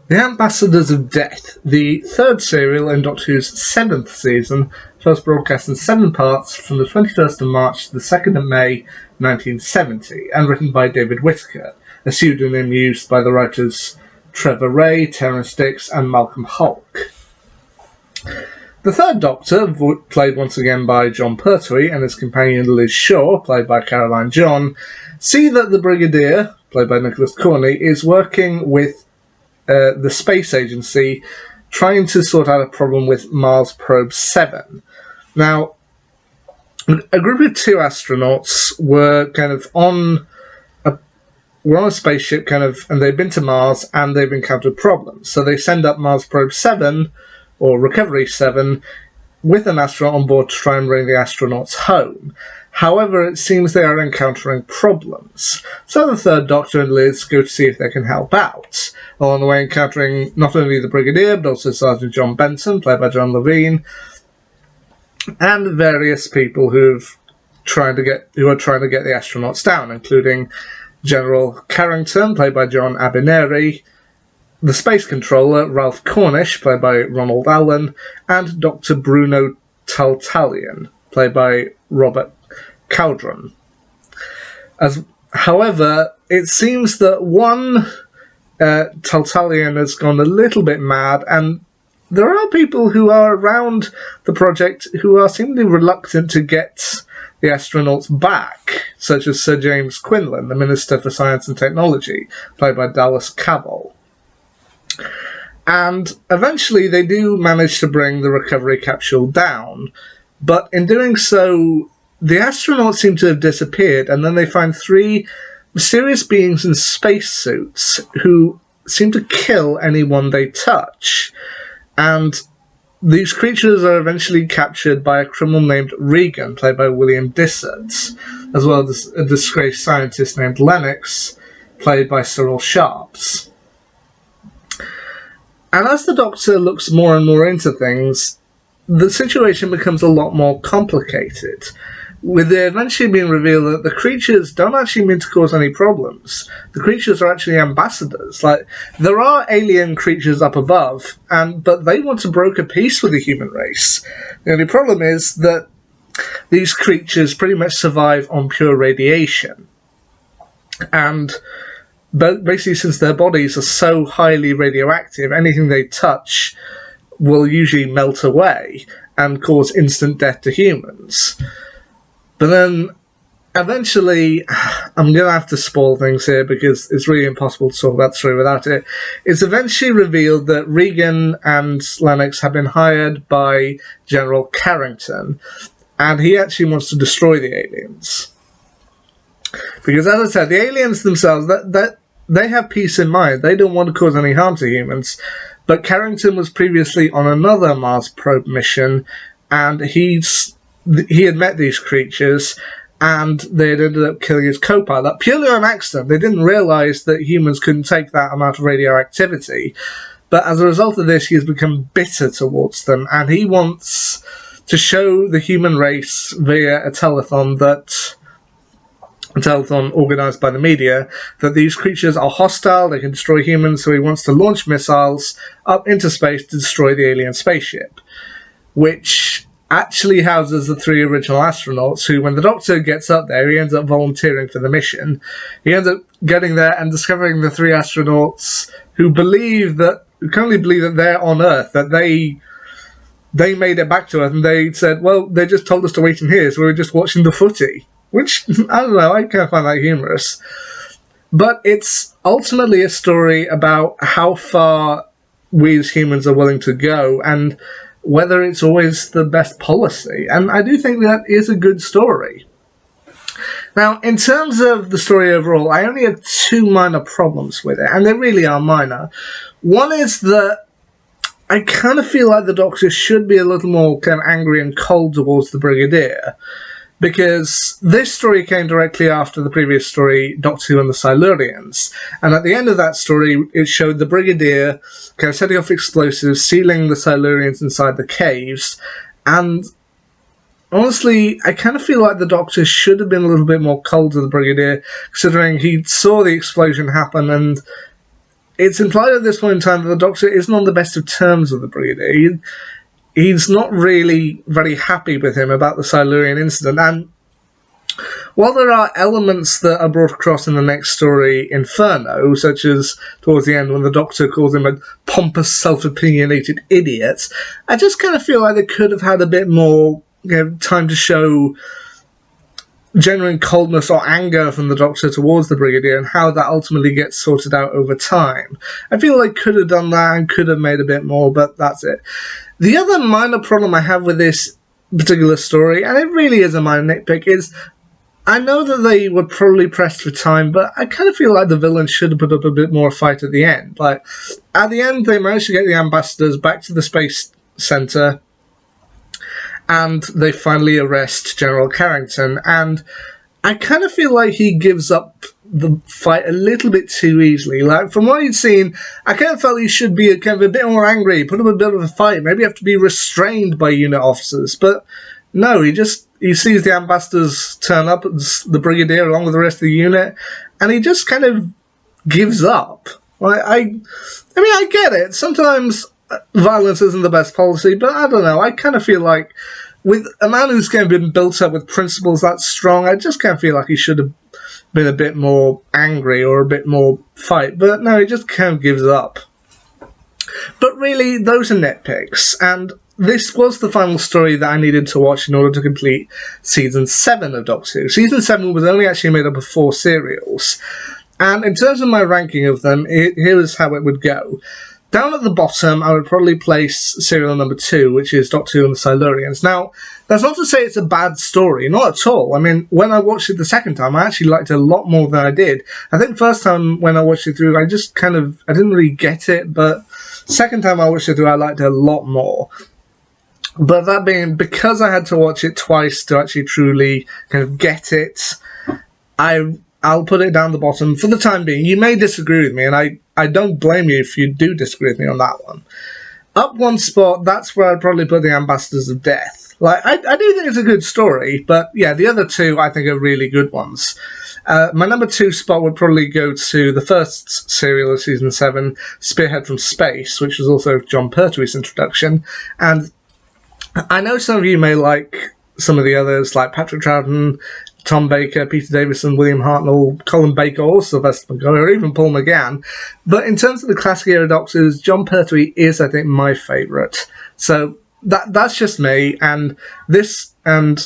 The Ambassadors of Death, the third serial in Doctor Who's 7th season, first broadcast in 7 parts from the 21st of March to the 2nd of May 1970, and written by David Whittaker, a pseudonym used by the writers Trevor Ray, Terence Dix, and Malcolm Hulke. The third Doctor, played once again by John Pertwee, and his companion Liz Shaw, played by Caroline John, see that the Brigadier, played by Nicholas Corney, is working with the space agency trying to sort out a problem with Mars Probe 7. Now, a group of 2 astronauts were kind of on a spaceship, and they've been to Mars and they've encountered problems. So they send up Mars Probe 7, or Recovery 7, with an astronaut on board to try and bring the astronauts home. However, it seems they are encountering problems. So the third Doctor and Liz go to see if they can help out, along the way encountering not only the Brigadier, but also Sergeant John Benson, played by John Levine, and various people who are trying to get the astronauts down, including General Carrington, played by John Abineri, the Space Controller, Ralph Cornish, played by Ronald Allen, and Dr. Bruno Taltalian, played by Robert Cowdron. However, it seems that one Taltalian has gone a little bit mad, and there are people who are around the project who are seemingly reluctant to get the astronauts back, such as Sir James Quinlan, the Minister for Science and Technology, played by Dallas Cavell. And eventually they do manage to bring the recovery capsule down, but in doing so, the astronauts seem to have disappeared, and then they find 3 mysterious beings in spacesuits who seem to kill anyone they touch. And these creatures are eventually captured by a criminal named Regan, played by William Dysart, as well as a disgraced scientist named Lennox, played by Cyril Sharps. And as the Doctor looks more and more into things, the situation becomes a lot more complicated, with it eventually being revealed that the creatures don't actually mean to cause any problems. The creatures are actually ambassadors. Like, there are alien creatures up above, but they want to broker peace with the human race. The only problem is that these creatures pretty much survive on pure radiation. And basically, since their bodies are so highly radioactive, anything they touch will usually melt away and cause instant death to humans. But then, eventually, I'm going to have to spoil things here because it's really impossible to talk about the story without it. It's eventually revealed that Regan and Lennox have been hired by General Carrington, and he actually wants to destroy the aliens. Because, as I said, the aliens themselves, they have peace in mind. They don't want to cause any harm to humans. But Carrington was previously on another Mars probe mission, and he had met these creatures, and they had ended up killing his co-pilot purely on accident. They didn't realise that humans couldn't take that amount of radioactivity. But as a result of this, he has become bitter towards them, and he wants to show the human race via a telethon organised by the media, that these creatures are hostile, they can destroy humans, so he wants to launch missiles up into space to destroy the alien spaceship, which actually houses the 3 original astronauts who, when the Doctor gets up there, he ends up volunteering for the mission. He ends up getting there and discovering the 3 astronauts who currently believe that they're on Earth, that they made it back to Earth, and they said, well, they just told us to wait in here, so we were just watching the footy. Which, I don't know, I kind of find that humorous. But it's ultimately a story about how far we as humans are willing to go, and whether it's always the best policy. And I do think that is a good story. Now, in terms of the story overall, I only have 2 minor problems with it, and they really are minor. One is that I kind of feel like the Doctor should be a little more kind of angry and cold towards the Brigadier, because this story came directly after the previous story, Doctor Who and the Silurians. And at the end of that story, it showed the Brigadier kind of setting off explosives, sealing the Silurians inside the caves. And honestly, I kind of feel like the Doctor should have been a little bit more cold to the Brigadier, considering he saw the explosion happen and it's implied at this point in time that the Doctor isn't on the best of terms with the Brigadier. He's not really very happy with him about the Silurian incident, and while there are elements that are brought across in the next story, Inferno, such as towards the end when the Doctor calls him a pompous, self-opinionated idiot, I just kind of feel like they could have had a bit more time to show genuine coldness or anger from the Doctor towards the Brigadier and how that ultimately gets sorted out over time. I feel like could have done that and could have made a bit more, but that's it. The other minor problem I have with this particular story, and it really is a minor nitpick, is I know that they were probably pressed for time, but I kind of feel like the villains should have put up a bit more fight at the end. Like, at the end, they managed to get the ambassadors back to the space center, and they finally arrest General Carrington, and I kind of feel like he gives up the fight a little bit too easily. Like, from what he'd seen, I kind of felt he should be kind of a bit more angry, put up a bit of a fight, maybe have to be restrained by unit officers, but no, he sees the ambassadors turn up, the Brigadier along with the rest of the unit, and he just kind of gives up. Like, I mean, I get it. Sometimes violence isn't the best policy, but I don't know. I kind of feel like with a man who's kind of been built up with principles that strong, I just kind of feel like he should have been a bit more angry or a bit more fight. But no, he just kind of gives up. But really, those are nitpicks, and this was the final story that I needed to watch in order to complete Season 7 of Doctor Who. Season 7 was only actually made up of 4 serials, and in terms of my ranking of them, here is how it would go. Down at the bottom, I would probably place serial number 2, which is Doctor Who and the Silurians. Now, that's not to say it's a bad story, not at all. I mean, when I watched it the second time, I actually liked it a lot more than I did. I think first time when I watched it through, I didn't really get it, but second time I watched it through, I liked it a lot more. But that being, because I had to watch it twice to actually truly kind of get it, I'll put it down the bottom for the time being. You may disagree with me, and I don't blame you if you do disagree with me on that one. Up one spot, that's where I'd probably put the Ambassadors of Death. Like, I do think it's a good story, but yeah, the other two I think are really good ones. My number 2 spot would probably go to the first serial of Season 7, Spearhead from Space, which was also John Pertwee's introduction, and I know some of you may like some of the others, like Patrick Troughton, Tom Baker, Peter Davison, William Hartnell, Colin Baker, or Sylvester McCoy, or even Paul McGann. But in terms of the classic era Doctors, John Pertwee is, I think, my favourite. So that's just me, and this and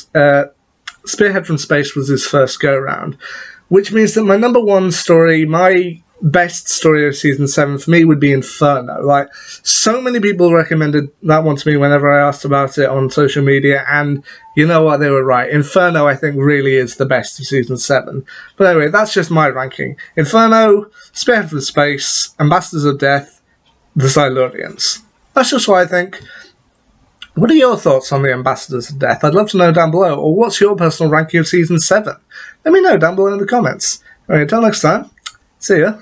Spearhead from Space was his first go-round, which means that my number 1 story, my best story of Season 7 for me would be Inferno. Like, so many people recommended that one to me whenever I asked about it on social media, and you know what, they were right. Inferno, I think, really is the best of Season 7. But anyway, that's just my ranking. Inferno, Spearhead from Space, Ambassadors of Death, the Silurians. That's just what I think. What are your thoughts on the Ambassadors of Death? I'd love to know down below. Or what's your personal ranking of Season 7? Let me know down below in the comments. Alright, until next time, see ya.